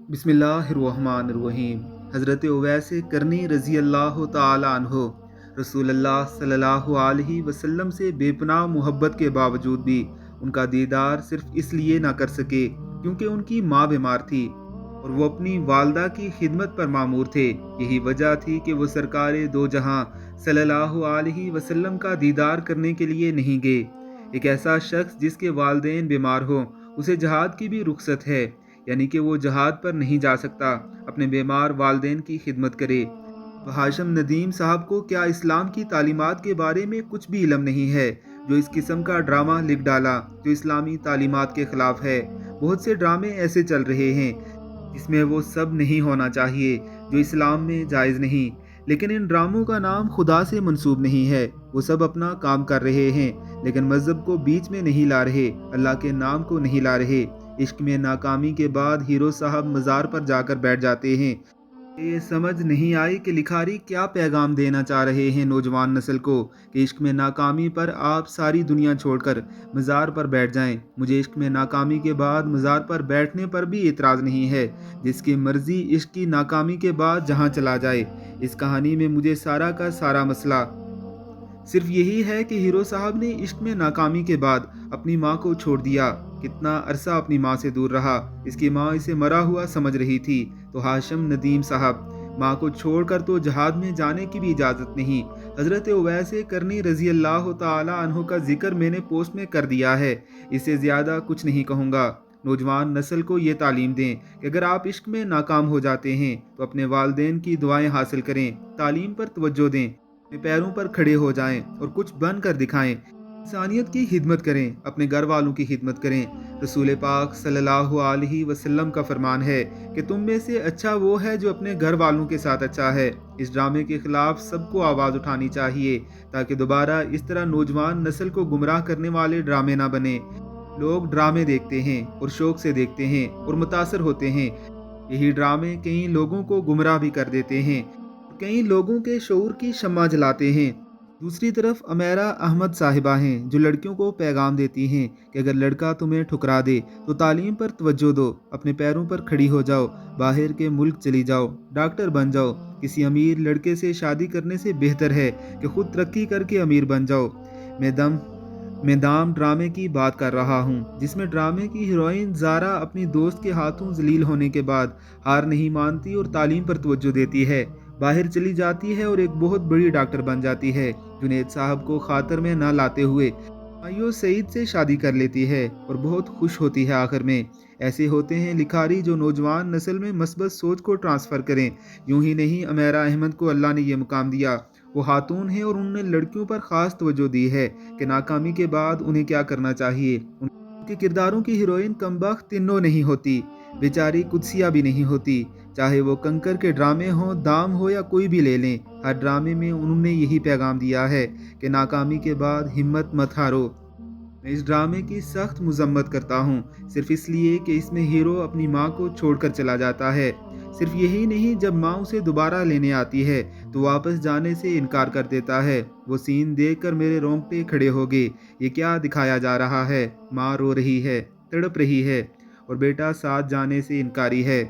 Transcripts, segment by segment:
बिस्मिल्लाहिर्रहमानिर्रहीम। हज़रत उवैस करनी रज़ी अल्लाह ताला अन्हो रसूल अल्लाह सल्लल्लाहु अलैहि वसल्लम से बेपनाह मोहब्बत के बावजूद भी उनका दीदार सिर्फ इसलिए ना कर सके क्योंकि उनकी माँ बीमार थी और वो अपनी वालदा की खिदमत पर मामूर थे। यही वजह थी कि वो सरकार दो जहां सल्लल्लाहु अलैहि वसल्लम का दीदार करने के लिए नहीं गए। एक ऐसा शख्स जिसके वालदेन बीमार हो उसे जहाद की भी रुखसत है, यानी कि वो जहाद पर नहीं जा सकता, अपने बीमार वालदेन की खिदमत करे। तो हाशिम नदीम साहब को क्या इस्लाम की तालीमात के बारे में कुछ भी इल्म नहीं है, जो इस किस्म का ड्रामा लिख डाला जो इस्लामी तालीमात के ख़िलाफ़ है। बहुत से ड्रामे ऐसे चल रहे हैं जिसमें वो सब नहीं होना चाहिए जो इस्लाम में जायज़ नहीं, लेकिन इन ड्रामों का नाम खुदा से मंसूब नहीं है। वो सब अपना काम कर रहे हैं लेकिन मज़हब को बीच में नहीं ला रहे, अल्लाह के नाम को नहीं ला रहे। इश्क में नाकामी के बाद हीरो साहब मज़ार पर जाकर बैठ जाते हैं। ये समझ नहीं आई कि लिखारी क्या पैगाम देना चाह रहे हैं नौजवान नस्ल को कि इश्क में नाकामी पर आप सारी दुनिया छोड़कर मज़ार पर बैठ जाएं। मुझे इश्क में नाकामी के बाद मज़ार पर बैठने पर भी एतराज़ नहीं है, जिसकी मर्ज़ी इश्क की नाकामी के बाद जहां चला जाए। इस कहानी में मुझे सारा का सारा मसला सिर्फ यही है कि हीरो साहब ने इश्क में नाकामी के बाद अपनी माँ को छोड़ दिया। कितना अरसा अपनी माँ से दूर रहा, इसकी माँ इसे मरा हुआ समझ रही थी। तो हाशिम नदीम साहब माँ को छोड़कर तो जहाद में जाने की भी इजाज़त नहीं। हज़रत उवैस करनी रज़ी अल्लाह ताला अन्हु का जिक्र मैंने पोस्ट में कर दिया है, इससे ज़्यादा कुछ नहीं कहूँगा। नौजवान नस्ल को ये तालीम दें कि अगर आप इश्क में नाकाम हो जाते हैं तो अपने वालदेन की दुआएं हासिल करें, तालीम पर तवज्जो दें, अपने पैरों पर खड़े हो जाएं और कुछ बन कर दिखाएं। इंसानियत की खिदमत करें, अपने घर वालों की खिदमत करें। रसूल पाक सल्लल्लाहु अलैहि वसल्लम का फरमान है कि तुम में से अच्छा वो है जो अपने घर वालों के साथ अच्छा है। इस ड्रामे के खिलाफ सबको आवाज़ उठानी चाहिए ताकि दोबारा इस तरह नौजवान नस्ल को गुमराह करने वाले ड्रामे ना बने। लोग ड्रामे देखते हैं और शौक से देखते हैं और मुतासर होते हैं। यही ड्रामे कई लोगों को गुमराह भी कर देते हैं, कई लोगों के शऊर की शम्मा जलाते हैं। दूसरी तरफ अमेरा अहमद साहिबा हैं जो लड़कियों को पैगाम देती हैं कि अगर लड़का तुम्हें ठुकरा दे तो तालीम पर तवज्जो दो, अपने पैरों पर खड़ी हो जाओ, बाहर के मुल्क चली जाओ, डॉक्टर बन जाओ। किसी अमीर लड़के से शादी करने से बेहतर है कि खुद तरक्की करके अमीर बन जाओ। मैं दाम ड्रामे की बात कर रहा हूँ जिसमें ड्रामे की हीरोइन ज़ारा अपनी दोस्त के हाथों जलील होने के बाद हार नहीं मानती और तालीम पर तवज्जो देती है, बाहर चली जाती है और एक बहुत बड़ी डॉक्टर बन जाती है। जुनैद साहब को खातर में ना लाते हुए आयो सईद से शादी कर लेती है और बहुत खुश होती है आखिर में। ऐसे होते हैं लिखारी जो नौजवान नस्ल में मस्बत सोच को ट्रांसफ़र करें। यूं ही नहीं, अमेरा अहमद को अल्लाह ने यह मुकाम दिया। वो खातून है और उन्होंने लड़कियों पर ख़ास तवज्जो दी है कि नाकामी के बाद उन्हें क्या करना चाहिए। उनके किरदारों की हीरोइन कमबख्त तिन्नों नहीं होती, बेचारी कुदसिया भी नहीं होती। चाहे वो कंकर के ड्रामे हों, दाम हो या कोई भी ले लें, हर ड्रामे में उन्होंने यही पैगाम दिया है कि नाकामी के बाद हिम्मत मत हारो। मैं इस ड्रामे की सख्त मजम्मत करता हूँ सिर्फ इसलिए कि इसमें हीरो अपनी माँ को छोड़कर चला जाता है। सिर्फ यही नहीं, जब माँ उसे दोबारा लेने आती है तो वापस जाने से इनकार कर देता है। वो सीन देखकर मेरे रोंगटे खड़े हो गए। ये क्या दिखाया जा रहा है? माँ रो रही है, तड़प रही है और बेटा साथ जाने से इनकारी है।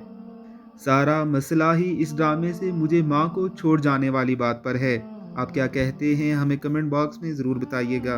सारा मसला ही इस ड्रामे से मुझे माँ को छोड़ जाने वाली बात पर है। आप क्या कहते हैं हमें कमेंट बॉक्स में ज़रूर बताइएगा।